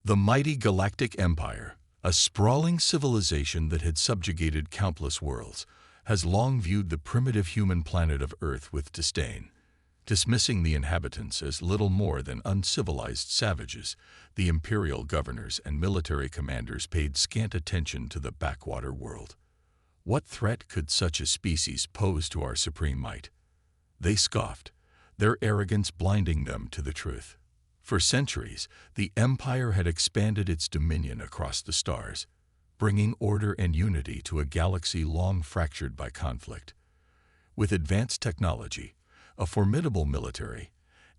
The mighty Galactic Empire, a sprawling civilization that had subjugated countless worlds, has long viewed the primitive human planet of Earth with disdain. Dismissing the inhabitants as little more than uncivilized savages, the imperial governors and military commanders paid scant attention to the backwater world. What threat could such a species pose to our supreme might? They scoffed, their arrogance blinding them to the truth. For centuries, the empire had expanded its dominion across the stars, bringing order and unity to a galaxy long fractured by conflict. With advanced technology, a formidable military,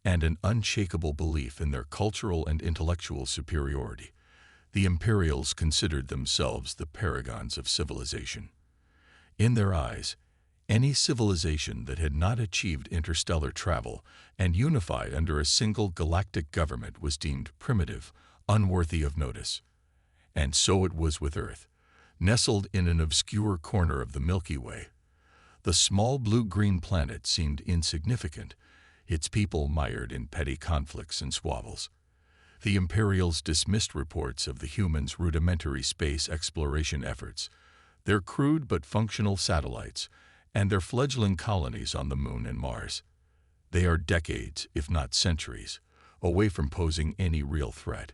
and an unshakable belief in their cultural and intellectual superiority, the Imperials considered themselves the paragons of civilization. In their eyes, any civilization that had not achieved interstellar travel and unified under a single galactic government was deemed primitive, unworthy of notice. And so it was with Earth, nestled in an obscure corner of the Milky Way. The small blue-green planet seemed insignificant, its people mired in petty conflicts and squabbles. The Imperials dismissed reports of the humans' rudimentary space exploration efforts, their crude but functional satellites, and their fledgling colonies on the Moon and Mars. They are decades, if not centuries, away from posing any real threat.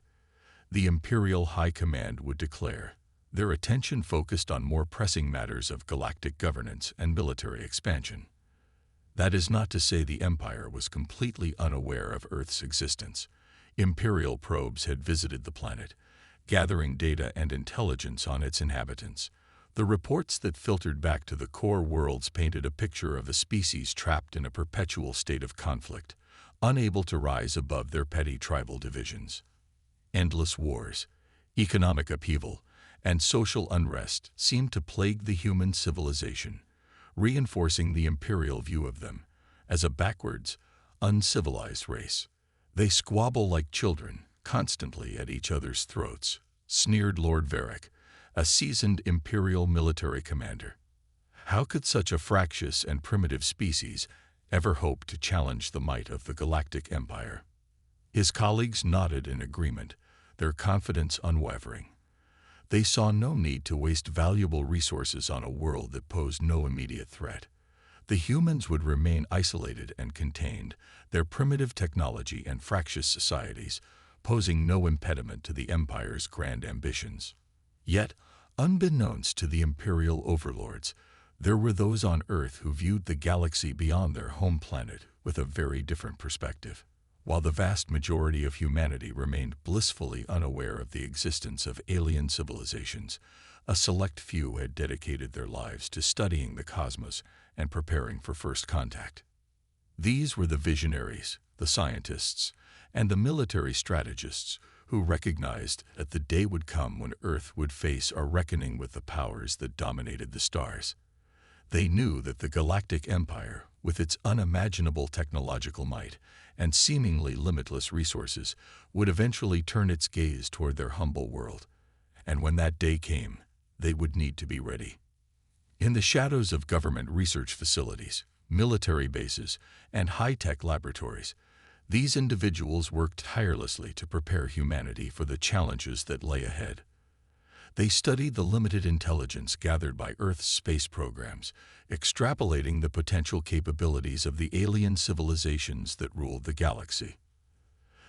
The Imperial High Command would declare, their attention focused on more pressing matters of galactic governance and military expansion. That is not to say the Empire was completely unaware of Earth's existence. Imperial probes had visited the planet, gathering data and intelligence on its inhabitants. The reports that filtered back to the core worlds painted a picture of a species trapped in a perpetual state of conflict, unable to rise above their petty tribal divisions. Endless wars, economic upheaval, and social unrest seemed to plague the human civilization, reinforcing the imperial view of them as a backwards, uncivilized race. They squabble like children, constantly at each other's throats, sneered Lord Varric, a seasoned imperial military commander. How could such a fractious and primitive species ever hope to challenge the might of the Galactic Empire? His colleagues nodded in agreement, their confidence unwavering. They saw no need to waste valuable resources on a world that posed no immediate threat. The humans would remain isolated and contained, their primitive technology and fractious societies posing no impediment to the Empire's grand ambitions. Yet, unbeknownst to the imperial overlords, there were those on Earth who viewed the galaxy beyond their home planet with a very different perspective. While the vast majority of humanity remained blissfully unaware of the existence of alien civilizations, a select few had dedicated their lives to studying the cosmos and preparing for first contact. These were the visionaries, the scientists, and the military strategists who recognized that the day would come when Earth would face a reckoning with the powers that dominated the stars. They knew that the Galactic Empire, with its unimaginable technological might and seemingly limitless resources, would eventually turn its gaze toward their humble world. And when that day came, they would need to be ready. In the shadows of government research facilities, military bases, and high-tech laboratories, these individuals worked tirelessly to prepare humanity for the challenges that lay ahead. They studied the limited intelligence gathered by Earth's space programs, extrapolating the potential capabilities of the alien civilizations that ruled the galaxy.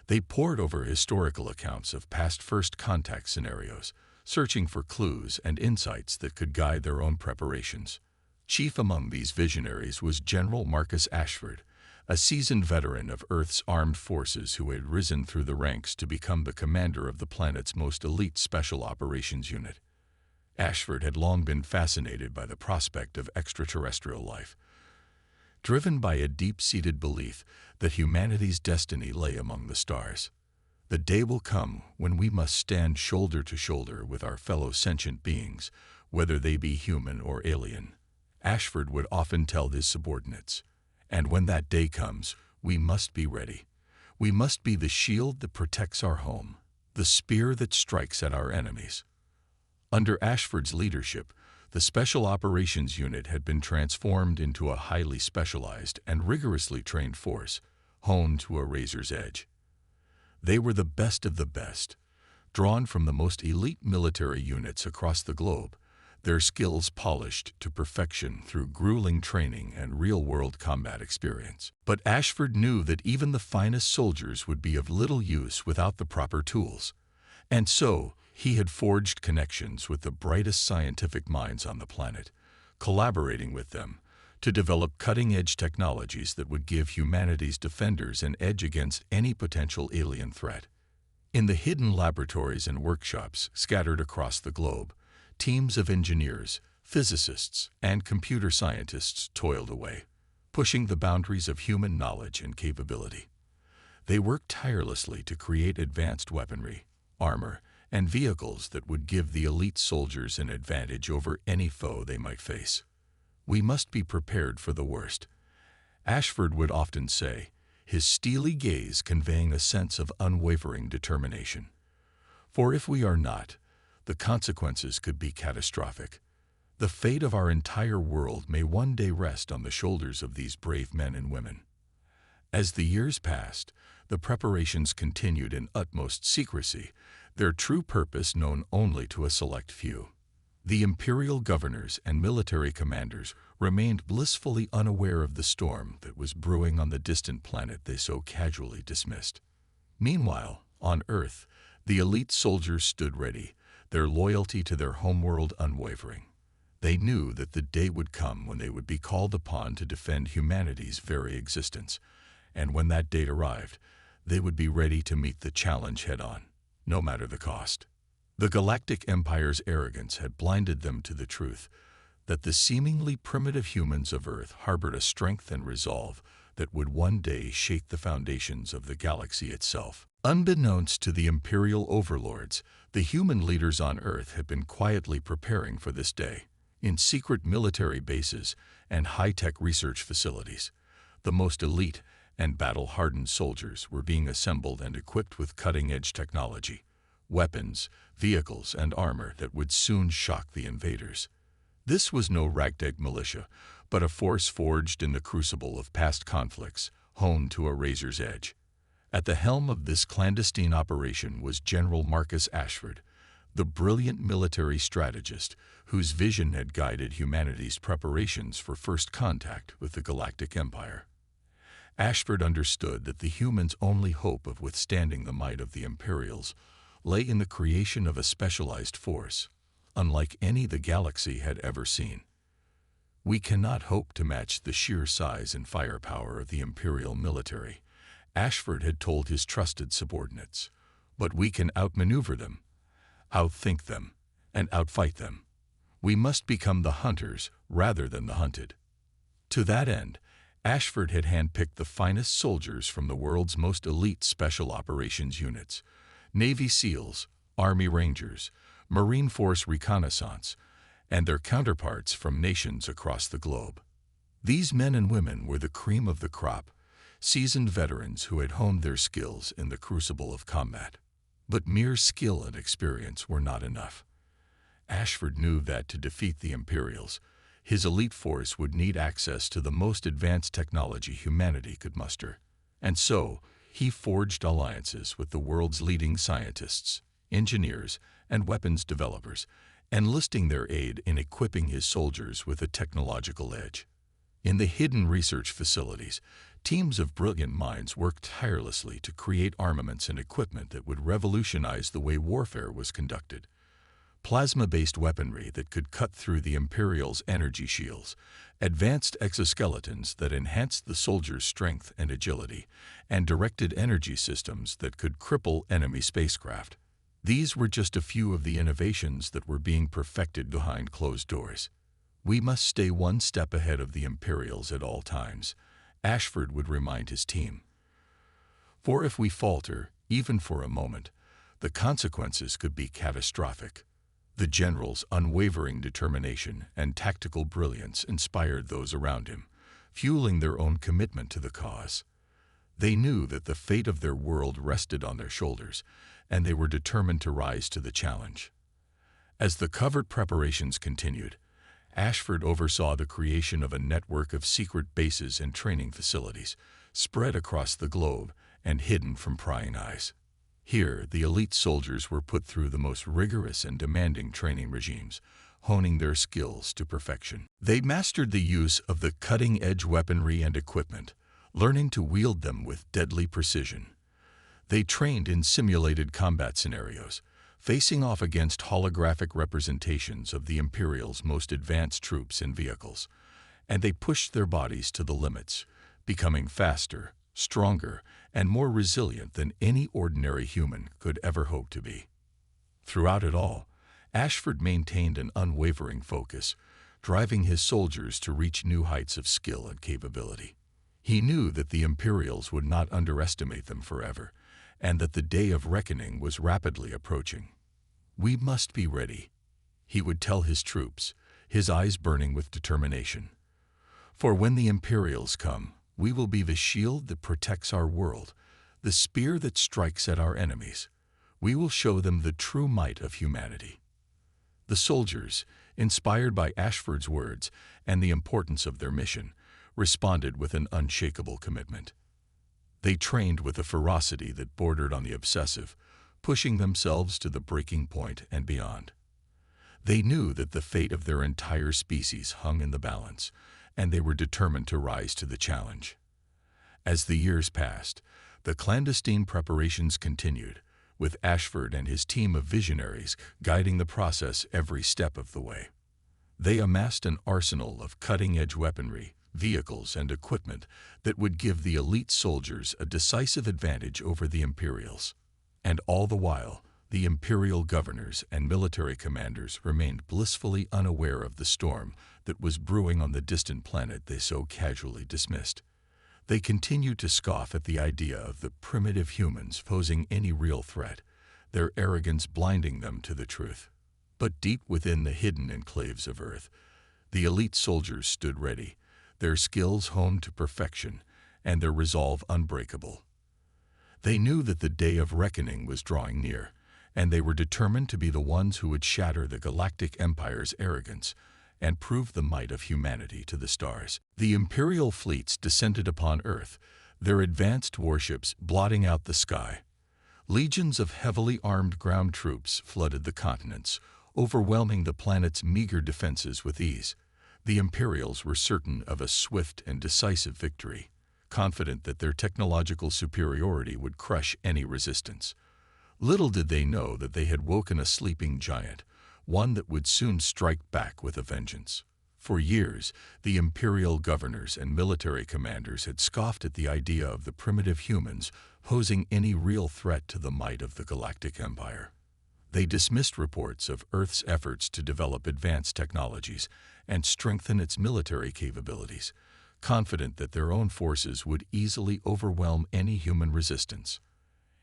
They pored over historical accounts of past first contact scenarios, searching for clues and insights that could guide their own preparations. Chief among these visionaries was General Marcus Ashford, a seasoned veteran of Earth's armed forces who had risen through the ranks to become the commander of the planet's most elite special operations unit. Ashford had long been fascinated by the prospect of extraterrestrial life, driven by a deep-seated belief that humanity's destiny lay among the stars. The day will come when we must stand shoulder to shoulder with our fellow sentient beings, whether they be human or alien, Ashford would often tell his subordinates. And when that day comes, we must be ready. We must be the shield that protects our home, the spear that strikes at our enemies. Under Ashford's leadership, the Special Operations Unit had been transformed into a highly specialized and rigorously trained force, honed to a razor's edge. They were the best of the best, Drawn from the most elite military units across the globe, their skills polished to perfection through grueling training and real-world combat experience. But Ashford knew that even the finest soldiers would be of little use without the proper tools. And so, he had forged connections with the brightest scientific minds on the planet, collaborating with them to develop cutting-edge technologies that would give humanity's defenders an edge against any potential alien threat. In the hidden laboratories and workshops scattered across the globe, teams of engineers, physicists, and computer scientists toiled away, pushing the boundaries of human knowledge and capability. They worked tirelessly to create advanced weaponry, armor, and vehicles that would give the elite soldiers an advantage over any foe they might face. "We must be prepared for the worst," Ashford would often say, his steely gaze conveying a sense of unwavering determination. "For if we are not, the consequences could be catastrophic. The fate of our entire world may one day rest on the shoulders of these brave men and women." As the years passed, the preparations continued in utmost secrecy, their true purpose known only to a select few. The imperial governors and military commanders remained blissfully unaware of the storm that was brewing on the distant planet they so casually dismissed. Meanwhile, on Earth, the elite soldiers stood ready, their loyalty to their homeworld unwavering. They knew that the day would come when they would be called upon to defend humanity's very existence, and when that date arrived, they would be ready to meet the challenge head-on, no matter the cost. The Galactic Empire's arrogance had blinded them to the truth that the seemingly primitive humans of Earth harbored a strength and resolve that would one day shake the foundations of the galaxy itself. Unbeknownst to the imperial overlords, the human leaders on Earth had been quietly preparing for this day. In secret military bases and high-tech research facilities, the most elite and battle-hardened soldiers were being assembled and equipped with cutting-edge technology, weapons, vehicles, and armor that would soon shock the invaders. This was no ragtag militia, but a force forged in the crucible of past conflicts, honed to a razor's edge. At the helm of this clandestine operation was General Marcus Ashford, the brilliant military strategist whose vision had guided humanity's preparations for first contact with the Galactic Empire. Ashford understood that the humans' only hope of withstanding the might of the Imperials lay in the creation of a specialized force, unlike any the galaxy had ever seen. "We cannot hope to match the sheer size and firepower of the Imperial military," Ashford had told his trusted subordinates, "but we can outmaneuver them, outthink them, and outfight them. We must become the hunters rather than the hunted." To that end, Ashford had handpicked the finest soldiers from the world's most elite special operations units, Navy SEALs, Army Rangers, Marine Force Reconnaissance, and their counterparts from nations across the globe. These men and women were the cream of the crop, seasoned veterans who had honed their skills in the crucible of combat. But mere skill and experience were not enough. Ashford knew that to defeat the Imperials, his elite force would need access to the most advanced technology humanity could muster. And so, he forged alliances with the world's leading scientists, engineers, and weapons developers, enlisting their aid in equipping his soldiers with a technological edge. In the hidden research facilities, teams of brilliant minds worked tirelessly to create armaments and equipment that would revolutionize the way warfare was conducted. Plasma-based weaponry that could cut through the Imperials' energy shields, advanced exoskeletons that enhanced the soldiers' strength and agility, and directed energy systems that could cripple enemy spacecraft. These were just a few of the innovations that were being perfected behind closed doors. "We must stay one step ahead of the Imperials at all times," Ashford would remind his team. "For if we falter, even for a moment, the consequences could be catastrophic." The general's unwavering determination and tactical brilliance inspired those around him, fueling their own commitment to the cause. They knew that the fate of their world rested on their shoulders, and they were determined to rise to the challenge. As the covert preparations continued, Ashford oversaw the creation of a network of secret bases and training facilities, spread across the globe and hidden from prying eyes. Here, the elite soldiers were put through the most rigorous and demanding training regimes, honing their skills to perfection. They mastered the use of the cutting-edge weaponry and equipment, learning to wield them with deadly precision. They trained in simulated combat scenarios, facing off against holographic representations of the Imperial's most advanced troops and vehicles, and they pushed their bodies to the limits, becoming faster, stronger, and more resilient than any ordinary human could ever hope to be. Throughout it all, Ashford maintained an unwavering focus, driving his soldiers to reach new heights of skill and capability. He knew that the Imperials would not underestimate them forever, and that the day of reckoning was rapidly approaching. "We must be ready," he would tell his troops, his eyes burning with determination. "For when the Imperials come, we will be the shield that protects our world, the spear that strikes at our enemies. We will show them the true might of humanity." The soldiers, inspired by Ashford's words and the importance of their mission, responded with an unshakable commitment. They trained with a ferocity that bordered on the obsessive, pushing themselves to the breaking point and beyond. They knew that the fate of their entire species hung in the balance, and they were determined to rise to the challenge. As the years passed, the clandestine preparations continued, with Ashford and his team of visionaries guiding the process every step of the way. They amassed an arsenal of cutting-edge weaponry, vehicles, and equipment that would give the elite soldiers a decisive advantage over the Imperials. And all the while, the Imperial governors and military commanders remained blissfully unaware of the storm that was brewing on the distant planet they so casually dismissed. They continued to scoff at the idea of the primitive humans posing any real threat, their arrogance blinding them to the truth. But deep within the hidden enclaves of Earth, the elite soldiers stood ready, their skills honed to perfection and their resolve unbreakable. They knew that the day of reckoning was drawing near, and they were determined to be the ones who would shatter the Galactic Empire's arrogance and prove the might of humanity to the stars. The Imperial fleets descended upon Earth, their advanced warships blotting out the sky. Legions of heavily armed ground troops flooded the continents, overwhelming the planet's meager defenses with ease. The Imperials were certain of a swift and decisive victory, confident that their technological superiority would crush any resistance. Little did they know that they had woken a sleeping giant, one that would soon strike back with a vengeance. For years, the Imperial governors and military commanders had scoffed at the idea of the primitive humans posing any real threat to the might of the Galactic Empire. They dismissed reports of Earth's efforts to develop advanced technologies and strengthen its military capabilities, confident that their own forces would easily overwhelm any human resistance.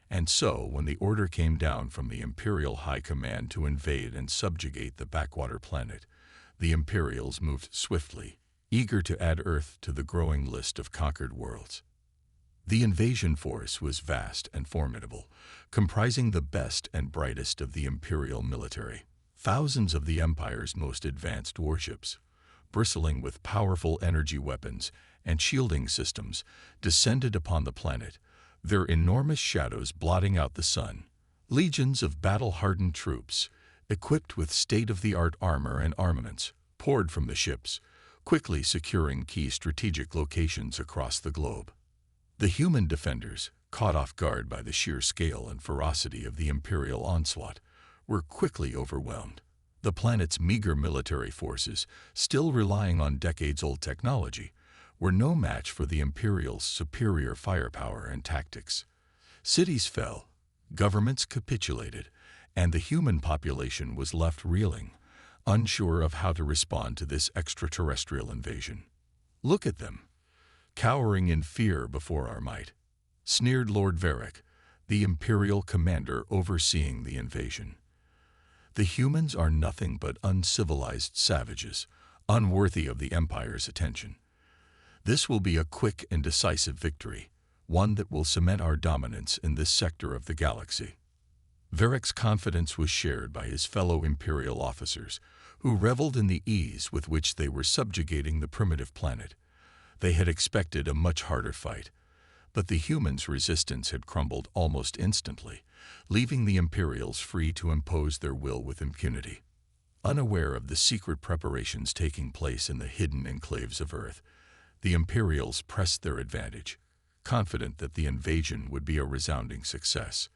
And so, when the order came down from the Imperial High Command to invade and subjugate the backwater planet, the Imperials moved swiftly, eager to add Earth to the growing list of conquered worlds. The invasion force was vast and formidable, comprising the best and brightest of the Imperial military. Thousands of the Empire's most advanced warships, bristling with powerful energy weapons and shielding systems, descended upon the planet, their enormous shadows blotting out the sun. Legions of battle-hardened troops, equipped with state-of-the-art armor and armaments, poured from the ships, quickly securing key strategic locations across the globe. The human defenders, caught off guard by the sheer scale and ferocity of the Imperial onslaught, were quickly overwhelmed. The planet's meager military forces, still relying on decades-old technology, were no match for the Imperial's superior firepower and tactics. Cities fell, governments capitulated, and the human population was left reeling, unsure of how to respond to this extraterrestrial invasion. "Look at them, cowering in fear before our might," sneered Lord Varric, the Imperial commander overseeing the invasion. "The humans are nothing but uncivilized savages, unworthy of the Empire's attention. This will be a quick and decisive victory, one that will cement our dominance in this sector of the galaxy." Varric's confidence was shared by his fellow Imperial officers, who reveled in the ease with which they were subjugating the primitive planet. They had expected a much harder fight, but the humans' resistance had crumbled almost instantly, leaving the Imperials free to impose their will with impunity. Unaware of the secret preparations taking place in the hidden enclaves of Earth, the Imperials pressed their advantage, confident that the invasion would be a resounding success.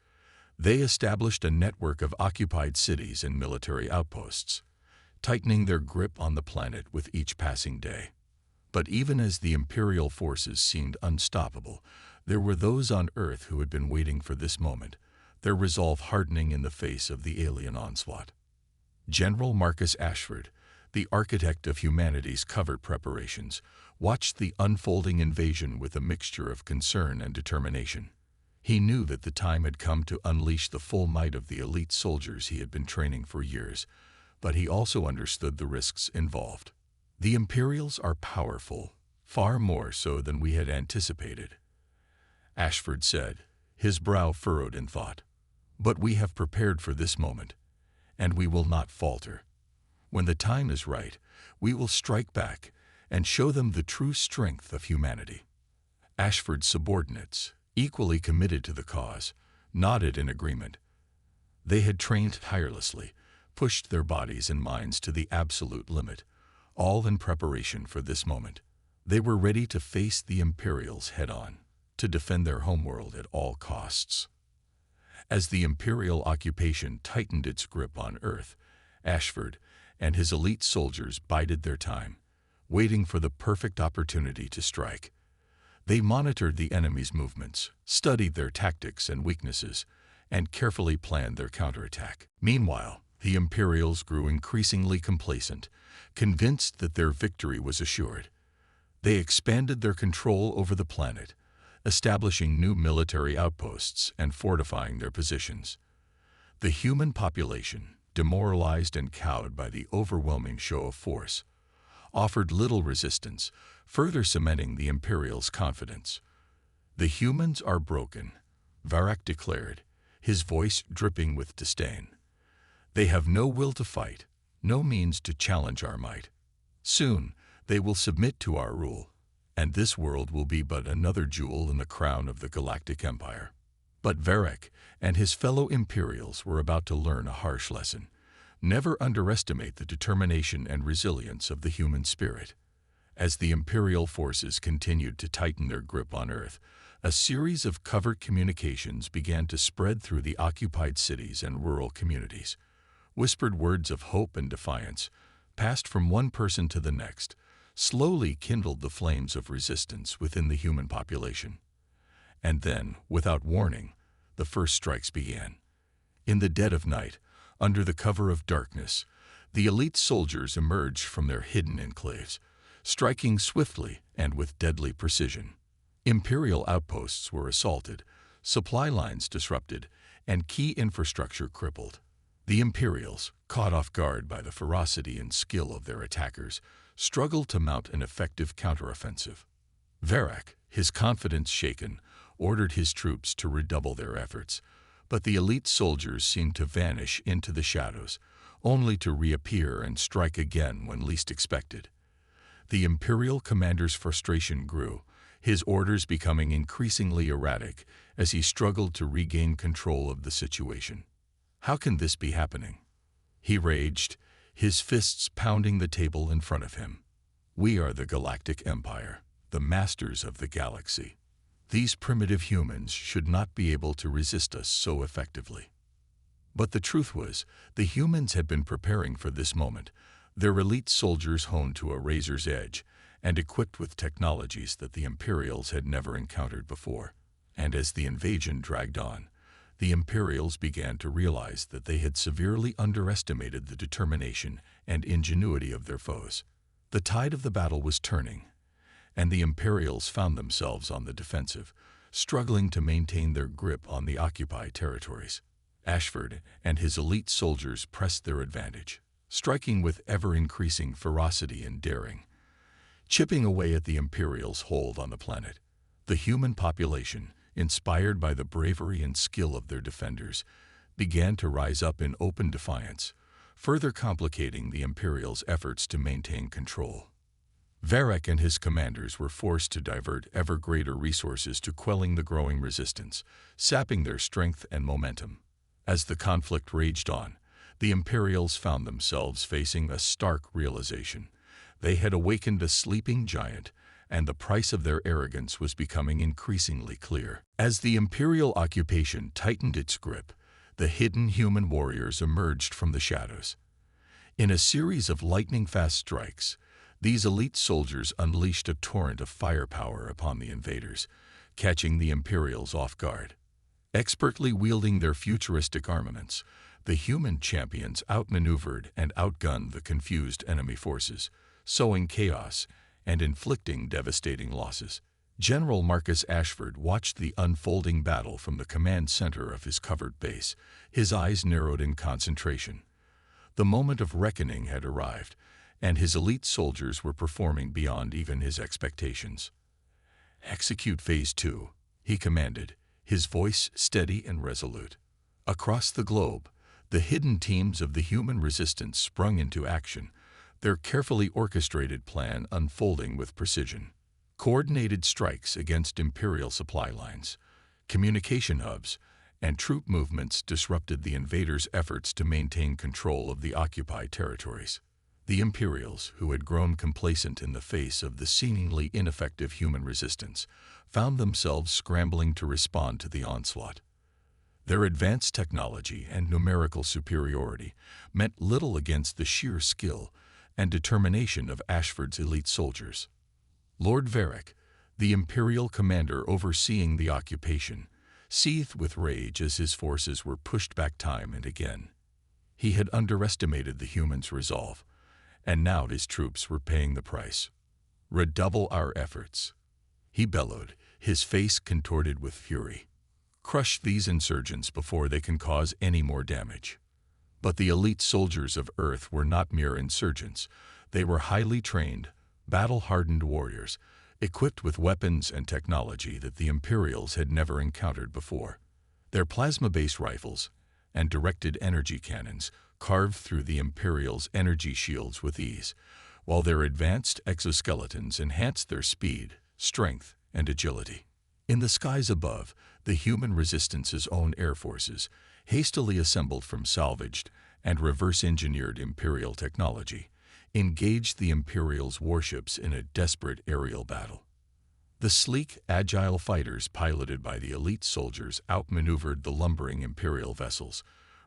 They established a network of occupied cities and military outposts, tightening their grip on the planet with each passing day. But even as the Imperial forces seemed unstoppable, there were those on Earth who had been waiting for this moment, their resolve hardening in the face of the alien onslaught. General Marcus Ashford, the architect of humanity's covert preparations, watched the unfolding invasion with a mixture of concern and determination. He knew that the time had come to unleash the full might of the elite soldiers he had been training for years, but he also understood the risks involved. The Imperials are powerful, far more so than we had anticipated, Ashford said, his brow furrowed in thought. But we have prepared for this moment, and we will not falter. When the time is right, we will strike back and show them the true strength of humanity. Ashford's subordinates, equally committed to the cause, nodded in agreement. They had trained tirelessly, pushed their bodies and minds to the absolute limit, all in preparation for this moment. They were ready to face the Imperials head-on, to defend their homeworld at all costs. As the Imperial occupation tightened its grip on Earth, Ashford and his elite soldiers bided their time, waiting for the perfect opportunity to strike. They monitored the enemy's movements, studied their tactics and weaknesses, and carefully planned their counterattack. Meanwhile, the Imperials grew increasingly complacent, convinced that their victory was assured. They expanded their control over the planet, establishing new military outposts and fortifying their positions. The human population, demoralized and cowed by the overwhelming show of force, offered little resistance, further cementing the Imperials' confidence. "The humans are broken," Varrock declared, his voice dripping with disdain. "They have no will to fight, no means to challenge our might. Soon, they will submit to our rule, and this world will be but another jewel in the crown of the Galactic Empire." But Varrock and his fellow Imperials were about to learn a harsh lesson. Never underestimate the determination and resilience of the human spirit. As the Imperial forces continued to tighten their grip on Earth, a series of covert communications began to spread through the occupied cities and rural communities. Whispered words of hope and defiance, passed from one person to the next, slowly kindled the flames of resistance within the human population. And then, without warning, the first strikes began. In the dead of night, under the cover of darkness, the elite soldiers emerged from their hidden enclaves, striking swiftly and with deadly precision. Imperial outposts were assaulted, supply lines disrupted, and key infrastructure crippled. The Imperials, caught off guard by the ferocity and skill of their attackers, struggled to mount an effective counteroffensive. Varrock, his confidence shaken, ordered his troops to redouble their efforts, but the elite soldiers seemed to vanish into the shadows, only to reappear and strike again when least expected. The Imperial commander's frustration grew, his orders becoming increasingly erratic as he struggled to regain control of the situation. "How can this be happening?" he raged, his fists pounding the table in front of him. "We are the Galactic Empire, the masters of the galaxy. These primitive humans should not be able to resist us so effectively." But the truth was, the humans had been preparing for this moment, their elite soldiers honed to a razor's edge and equipped with technologies that the Imperials had never encountered before. And as the invasion dragged on, the Imperials began to realize that they had severely underestimated the determination and ingenuity of their foes. The tide of the battle was turning, and the Imperials found themselves on the defensive, struggling to maintain their grip on the occupied territories. Ashford and his elite soldiers pressed their advantage, striking with ever-increasing ferocity and daring, chipping away at the Imperials' hold on the planet. The human population, inspired by the bravery and skill of their defenders, began to rise up in open defiance, further complicating the Imperials' efforts to maintain control. Varek and his commanders were forced to divert ever greater resources to quelling the growing resistance, sapping their strength and momentum. As the conflict raged on, the Imperials found themselves facing a stark realization. They had awakened a sleeping giant, and the price of their arrogance was becoming increasingly clear. As the Imperial occupation tightened its grip, the hidden human warriors emerged from the shadows. In a series of lightning-fast strikes, these elite soldiers unleashed a torrent of firepower upon the invaders, catching the Imperials off guard. Expertly wielding their futuristic armaments, the human champions outmaneuvered and outgunned the confused enemy forces, sowing chaos and inflicting devastating losses. General Marcus Ashford watched the unfolding battle from the command center of his covered base, his eyes narrowed in concentration. The moment of reckoning had arrived, and his elite soldiers were performing beyond even his expectations. "Execute Phase 2, he commanded, his voice steady and resolute. Across the globe, the hidden teams of the human resistance sprung into action, their carefully orchestrated plan unfolding with precision. Coordinated strikes against Imperial supply lines, communication hubs, and troop movements disrupted the invaders' efforts to maintain control of the occupied territories. The Imperials, who had grown complacent in the face of the seemingly ineffective human resistance, found themselves scrambling to respond to the onslaught. Their advanced technology and numerical superiority meant little against the sheer skill and determination of Ashford's elite soldiers. Lord Varek, the Imperial commander overseeing the occupation, seethed with rage as his forces were pushed back time and again. He had underestimated the humans' resolve, and now his troops were paying the price. "Redouble our efforts," he bellowed, his face contorted with fury. "Crush these insurgents before they can cause any more damage." But the elite soldiers of Earth were not mere insurgents. They were highly trained, battle-hardened warriors, equipped with weapons and technology that the Imperials had never encountered before. Their plasma-based rifles and directed energy cannons carved through the Imperials' energy shields with ease, while their advanced exoskeletons enhanced their speed, strength, and agility. In the skies above, the human resistance's own air forces, hastily assembled from salvaged and reverse-engineered Imperial technology, engaged the Imperials' warships in a desperate aerial battle. The sleek, agile fighters piloted by the elite soldiers outmaneuvered the lumbering Imperial vessels,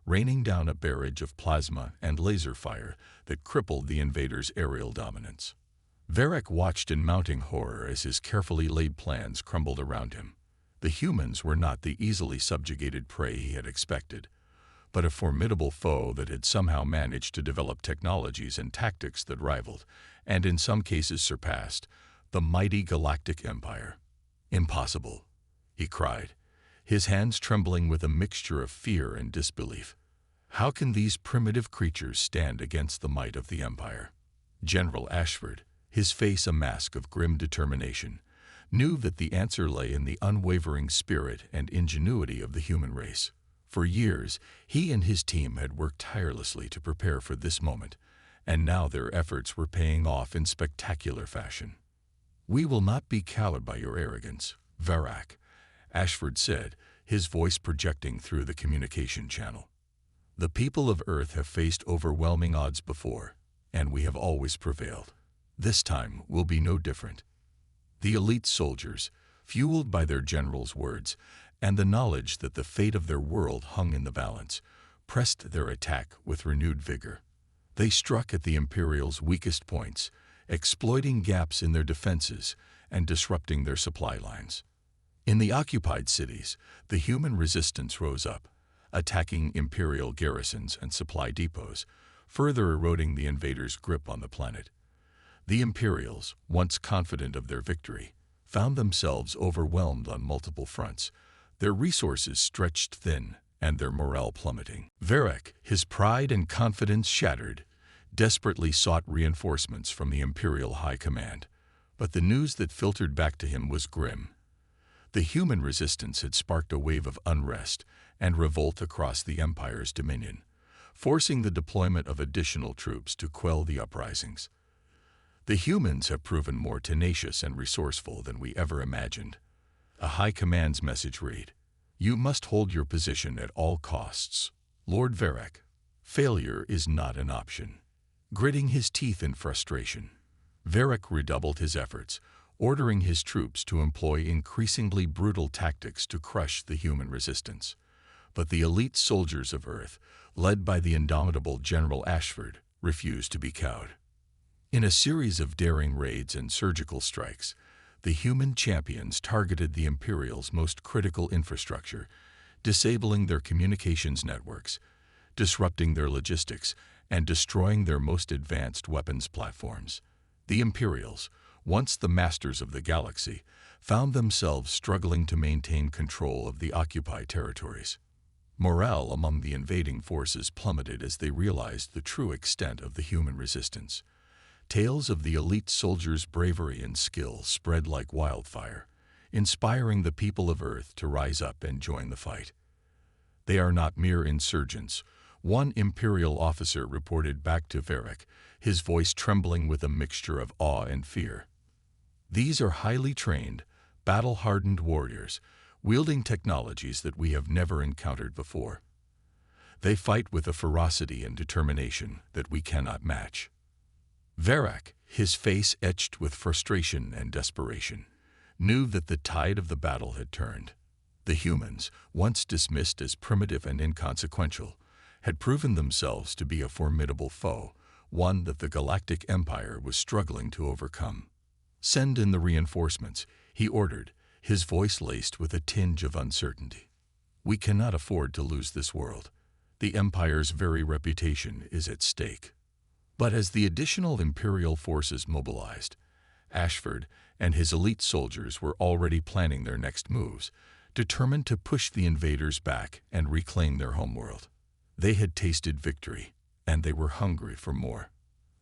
raining down a barrage of plasma and laser fire that crippled the invaders' aerial dominance. Varek watched in mounting horror as his carefully laid plans crumbled around him. The humans were not the easily subjugated prey he had expected, but a formidable foe that had somehow managed to develop technologies and tactics that rivaled, and in some cases surpassed, the mighty Galactic Empire. "Impossible," he cried, his hands trembling with a mixture of fear and disbelief. "How can these primitive creatures stand against the might of the Empire?" General Ashford, his face a mask of grim determination, knew that the answer lay in the unwavering spirit and ingenuity of the human race. For years, he and his team had worked tirelessly to prepare for this moment, and now their efforts were paying off in spectacular fashion. "We will not be cowed by your arrogance, Varek," Ashford said, his voice projecting through the communication channel. "The people of Earth have faced overwhelming odds before, and we have always prevailed. This time will be no different." The elite soldiers, fueled by their general's words and the knowledge that the fate of their world hung in the balance, pressed their attack with renewed vigor. They struck at the Imperials' weakest points, exploiting gaps in their defenses and disrupting their supply lines. In the occupied cities, the human resistance rose up, attacking Imperial garrisons and supply depots, further eroding the invaders' grip on the planet. The Imperials, once confident of their victory, found themselves overwhelmed on multiple fronts, their resources stretched thin and their morale plummeting. Varek, his pride and confidence shattered, desperately sought reinforcements from the Imperial High Command, but the news that filtered back to him was grim. The human resistance had sparked a wave of unrest and revolt across the Empire's dominion, forcing the deployment of additional troops to quell the uprisings. The humans have proven more tenacious and resourceful than we ever imagined. A high command's message read, "You must hold your position at all costs. Lord Varric, failure is not an option." Gritting his teeth in frustration, Varric redoubled his efforts, ordering his troops to employ increasingly brutal tactics to crush the human resistance. But the elite soldiers of Earth, led by the indomitable General Ashford, refused to be cowed. In a series of daring raids and surgical strikes, the human champions targeted the Imperial's most critical infrastructure, disabling their communications networks, disrupting their logistics, and destroying their most advanced weapons platforms. The Imperials, once the masters of the galaxy, found themselves struggling to maintain control of the occupied territories. Morale among the invading forces plummeted as they realized the true extent of the human resistance. Tales of the elite soldiers' bravery and skill spread like wildfire, inspiring the people of Earth to rise up and join the fight. "They are not mere insurgents," one Imperial officer reported back to Varric, his voice trembling with a mixture of awe and fear. "These are highly trained, battle-hardened warriors, wielding technologies that we have never encountered before. They fight with a ferocity and determination that we cannot match." Varric, his face etched with frustration and desperation, knew that the tide of the battle had turned. The humans, once dismissed as primitive and inconsequential, had proven themselves to be a formidable foe, one that the Galactic Empire was struggling to overcome. "Send in the reinforcements," he ordered, his voice laced with a tinge of uncertainty. "We cannot afford to lose this world. The Empire's very reputation is at stake." But as the additional Imperial forces mobilized, Ashford and his elite soldiers were already planning their next moves, determined to push the invaders back and reclaim their homeworld. They had tasted victory, and they were hungry for more.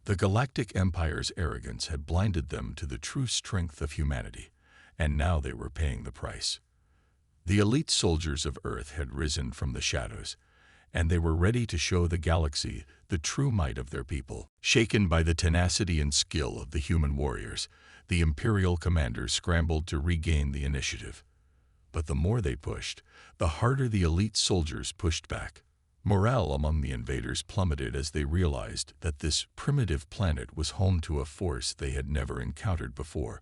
The Galactic Empire's arrogance had blinded them to the true strength of humanity, and now they were paying the price. The elite soldiers of Earth had risen from the shadows, and they were ready to show the galaxy the true might of their people. Shaken by the tenacity and skill of the human warriors, the Imperial commanders scrambled to regain the initiative. But the more they pushed, the harder the elite soldiers pushed back. Morale among the invaders plummeted as they realized that this primitive planet was home to a force they had never encountered before,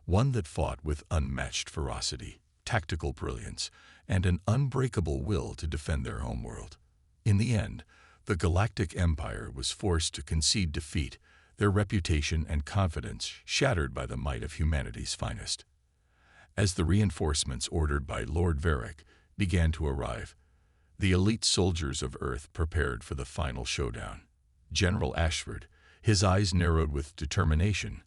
one that fought with unmatched ferocity, tactical brilliance, and an unbreakable will to defend their homeworld. In the end, the Galactic Empire was forced to concede defeat, their reputation and confidence shattered by the might of humanity's finest. As the reinforcements ordered by Lord Varric began to arrive, the elite soldiers of Earth prepared for the final showdown. General Ashford, his eyes narrowed with determination,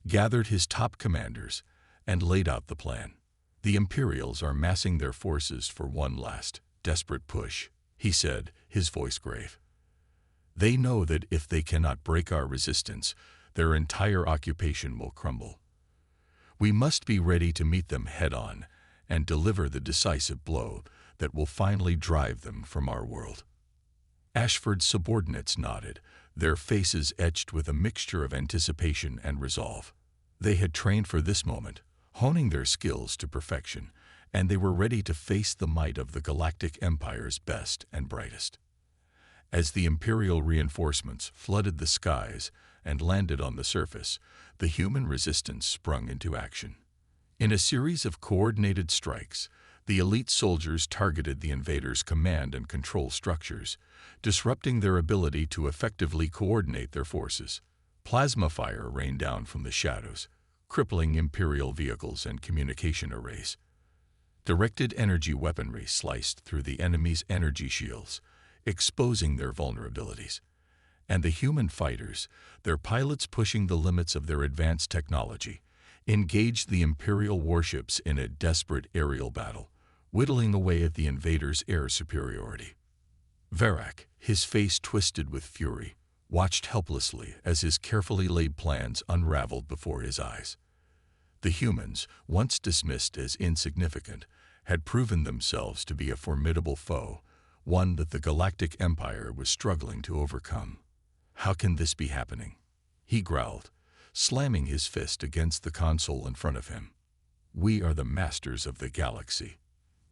gathered his top commanders and laid out the plan. "The Imperials are massing their forces for one last, desperate push," he said, his voice grave. "They know that if they cannot break our resistance, their entire occupation will crumble. We must be ready to meet them head-on and deliver the decisive blow that will finally drive them from our world." Ashford's subordinates nodded, their faces etched with a mixture of anticipation and resolve. They had trained for this moment, honing their skills to perfection, and they were ready to face the might of the Galactic Empire's best and brightest. As the Imperial reinforcements flooded the skies and landed on the surface, the human resistance sprung into action. In a series of coordinated strikes, the elite soldiers targeted the invaders' command and control structures, disrupting their ability to effectively coordinate their forces. Plasma fire rained down from the shadows, crippling Imperial vehicles and communication arrays. Directed energy weaponry sliced through the enemy's energy shields, exposing their vulnerabilities. And the human fighters, their pilots pushing the limits of their advanced technology, engaged the Imperial warships in a desperate aerial battle, whittling away at the invaders' air superiority. Varric, his face twisted with fury, watched helplessly as his carefully laid plans unraveled before his eyes. The humans, once dismissed as insignificant, had proven themselves to be a formidable foe, one that the Galactic Empire was struggling to overcome. "How can this be happening?" he growled, slamming his fist against the console in front of him. "We are the masters of the galaxy.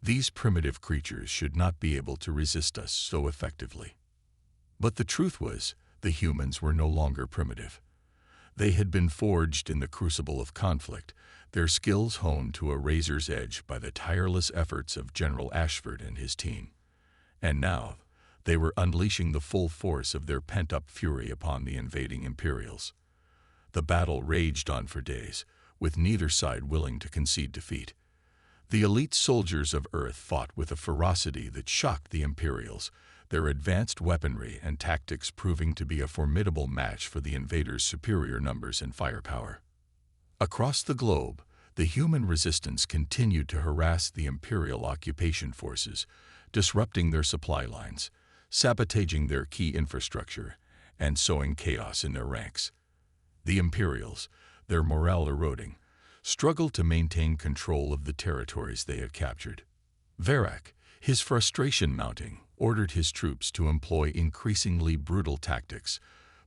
These primitive creatures should not be able to resist us so effectively." But the truth was, the humans were no longer primitive. They had been forged in the crucible of conflict, their skills honed to a razor's edge by the tireless efforts of General Ashford and his team. And now, they were unleashing the full force of their pent-up fury upon the invading Imperials. The battle raged on for days, with neither side willing to concede defeat. The elite soldiers of Earth fought with a ferocity that shocked the Imperials, their advanced weaponry and tactics proving to be a formidable match for the invaders' superior numbers and firepower. Across the globe, the human resistance continued to harass the Imperial occupation forces, disrupting their supply lines, sabotaging their key infrastructure, and sowing chaos in their ranks. The Imperials, their morale eroding, struggled to maintain control of the territories they had captured. Varrock, his frustration mounting, ordered his troops to employ increasingly brutal tactics,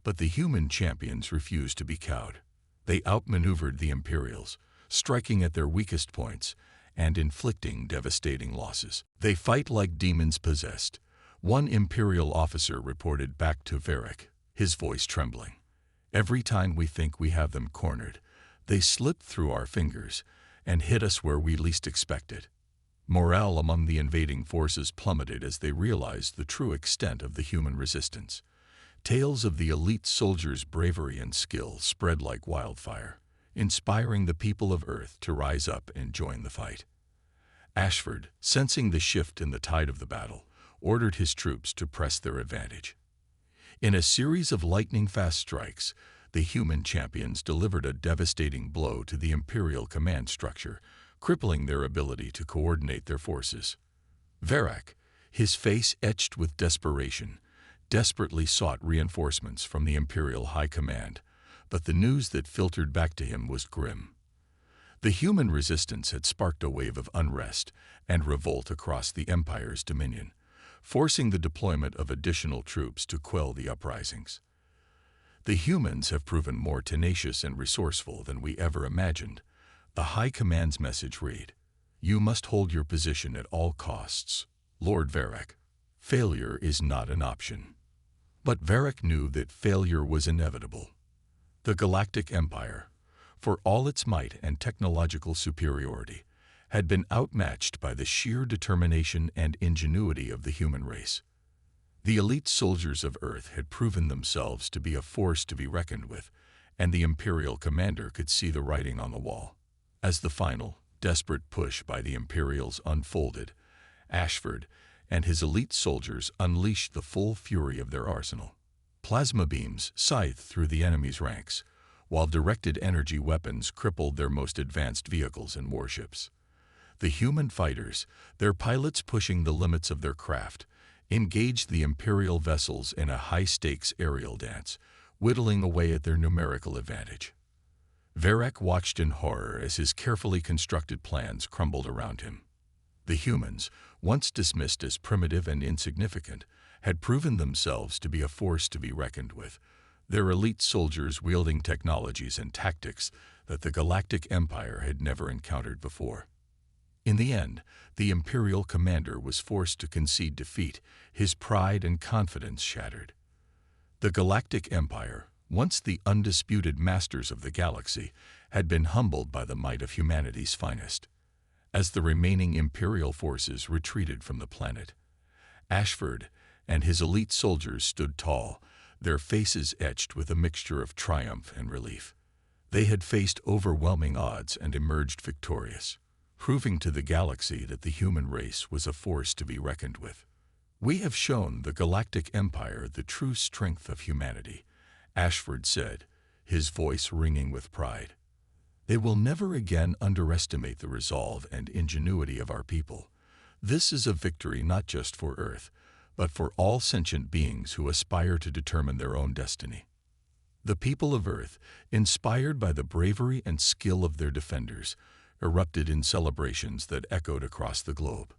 but the human champions refused to be cowed. They outmaneuvered the Imperials, striking at their weakest points and inflicting devastating losses. "They fight like demons possessed," one Imperial officer reported back to Varrock, his voice trembling. "Every time we think we have them cornered, they slip through our fingers and hit us where we least expect it." Morale among the invading forces plummeted as they realized the true extent of the human resistance. Tales of the elite soldiers' bravery and skill spread like wildfire, inspiring the people of Earth to rise up and join the fight. Ashford, sensing the shift in the tide of the battle, ordered his troops to press their advantage. In a series of lightning-fast strikes, the human champions delivered a devastating blow to the Imperial command structure, crippling their ability to coordinate their forces. Varrock, his face etched with desperation, desperately sought reinforcements from the Imperial High Command, but the news that filtered back to him was grim. The human resistance had sparked a wave of unrest and revolt across the Empire's dominion, forcing the deployment of additional troops to quell the uprisings. "The humans have proven more tenacious and resourceful than we ever imagined," the High Command's message read. "You must hold your position at all costs, Lord Varrock. Failure is not an option." But Varrock knew that failure was inevitable. The Galactic Empire, for all its might and technological superiority, had been outmatched by the sheer determination and ingenuity of the human race. The elite soldiers of Earth had proven themselves to be a force to be reckoned with, and the Imperial commander could see the writing on the wall. As the final, desperate push by the Imperials unfolded, Ashford and his elite soldiers unleashed the full fury of their arsenal. Plasma beams scythed through the enemy's ranks, while directed energy weapons crippled their most advanced vehicles and warships. The human fighters, their pilots pushing the limits of their craft, engaged the Imperial vessels in a high-stakes aerial dance, whittling away at their numerical advantage. Varrock watched in horror as his carefully constructed plans crumbled around him. The humans, once dismissed as primitive and insignificant, had proven themselves to be a force to be reckoned with, their elite soldiers wielding technologies and tactics that the Galactic Empire had never encountered before. In the end, the Imperial commander was forced to concede defeat, his pride and confidence shattered. The Galactic Empire, once the undisputed masters of the galaxy, had been humbled by the might of humanity's finest. As the remaining Imperial forces retreated from the planet, Ashford and his elite soldiers stood tall, their faces etched with a mixture of triumph and relief. They had faced overwhelming odds and emerged victorious, proving to the galaxy that the human race was a force to be reckoned with. "We have shown the Galactic Empire the true strength of humanity," Ashford said, his voice ringing with pride. "They will never again underestimate the resolve and ingenuity of our people. This is a victory not just for Earth, but for all sentient beings who aspire to determine their own destiny." The people of Earth, inspired by the bravery and skill of their defenders, erupted in celebrations that echoed across the globe.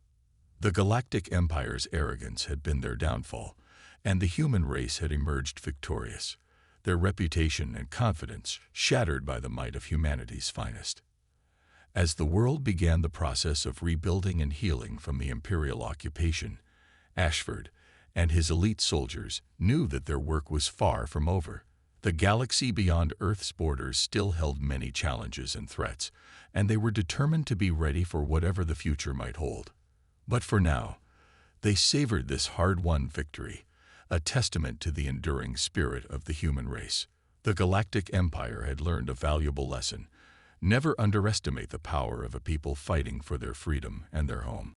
The Galactic Empire's arrogance had been their downfall, and the human race had emerged victorious, their reputation and confidence shattered by the might of humanity's finest. As the world began the process of rebuilding and healing from the imperial occupation, Ashford and his elite soldiers knew that their work was far from over. The galaxy beyond Earth's borders still held many challenges and threats, and they were determined to be ready for whatever the future might hold. But for now, they savored this hard-won victory, a testament to the enduring spirit of the human race. The Galactic Empire had learned a valuable lesson: never underestimate the power of a people fighting for their freedom and their home.